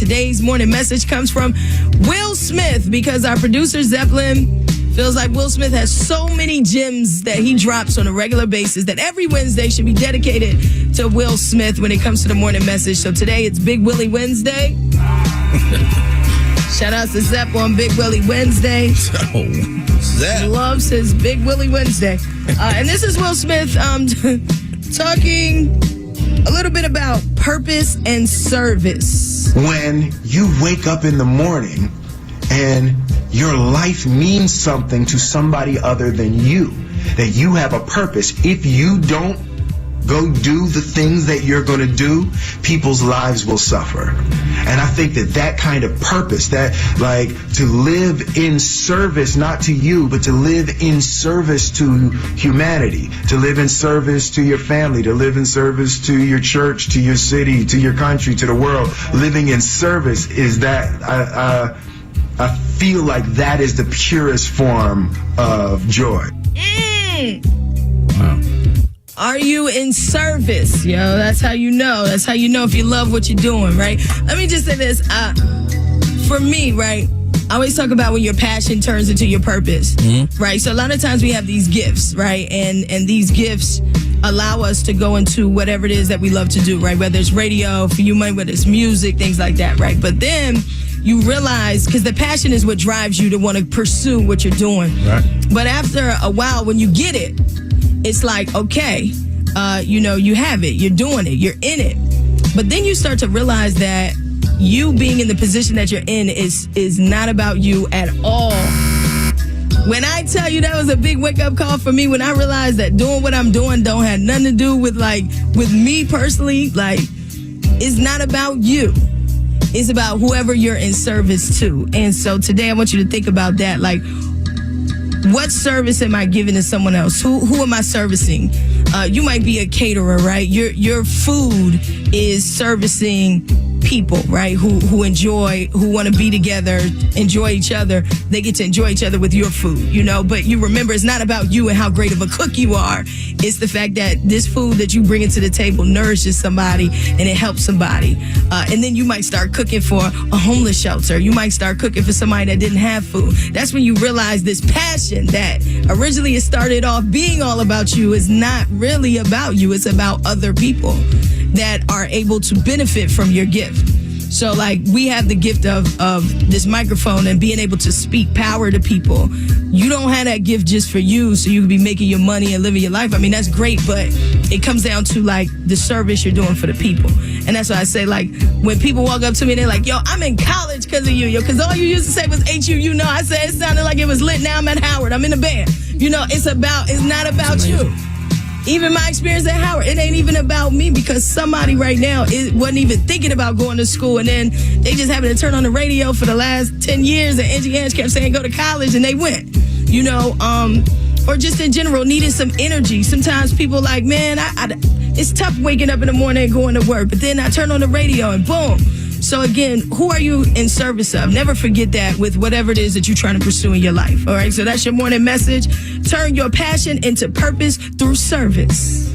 today's morning message comes from Will Smith, because our producer, Zeppelin, feels like Will Smith has so many gems that he drops on a regular basis that every Wednesday should be dedicated to Will Smith when it comes to the morning message. So today it's Big Willie Wednesday. Shout out to Zepp on Big Willie Wednesday. Zepp loves his Big Willie Wednesday. And this is Will Smith talking a little bit about purpose and service. When you wake up in the morning and your life means something to somebody other than you, that you have a purpose. If you don't go do the things that you're going to do, people's lives will suffer. And I think that kind of purpose, that like to live in service, not to you, but to live in service to humanity, to live in service to your family, to live in service to your church, to your city, to your country, to the world. Living in service is that, I feel like that is the purest form of joy. Wow. Are you in service? Yo, that's how you know. That's how you know if you love what you're doing, right? Let me just say this. For me, right, I always talk about when your passion turns into your purpose, right? So a lot of times we have these gifts, right? And these gifts allow us to go into whatever it is that we love to do, right? Whether it's radio, for you, whether it's music, things like that, right? But then you realize, because the passion is what drives you to want to pursue what you're doing. Right. But after a while, when you get it, it's like, okay, you have it, you're doing it, you're in it. But then you start to realize that you being in the position that you're in is not about you at all. When I tell you that was a big wake-up call for me, when I realized that doing what I'm doing don't have nothing to do with me personally, like, it's not about you. It's about whoever you're in service to. And so today I want you to think about that. Like, what service am I giving to someone else? Who am I servicing? You might be a caterer, right? Your food is servicing people, right? Who want to be together, enjoy each other. They get to enjoy each other with your food, But you remember, it's not about you and how great of a cook you are. It's the fact that this food that you bring into the table nourishes somebody and it helps somebody. And then you might start cooking for a homeless shelter. You might start cooking for somebody that didn't have food. That's when you realize this passion that originally it started off being all about you is not really about you. It's about other people that are able to benefit from your gift. So, like, we have the gift of this microphone and being able to speak power to people. You don't have that gift just for you so you can be making your money and living your life. I mean, that's great, but it comes down to, like, the service you're doing for the people. And that's why I say, like, when people walk up to me and they're like, yo, I'm in college because of you, because all you used to say was HU, I said it sounded like it was lit. Now I'm at Howard. I'm in a band. It's not about you. Even my experience at Howard, it ain't even about me, because somebody right now wasn't even thinking about going to school, and then they just happened to turn on the radio for the last 10 years, and Angie Ange kept saying go to college, and they went, or just in general needed some energy. Sometimes people like, man, it's tough waking up in the morning and going to work, but then I turn on the radio and boom. So again, who are you in service of? Never forget that with whatever it is that you're trying to pursue in your life. All right, so that's your morning message. Turn your passion into purpose through service.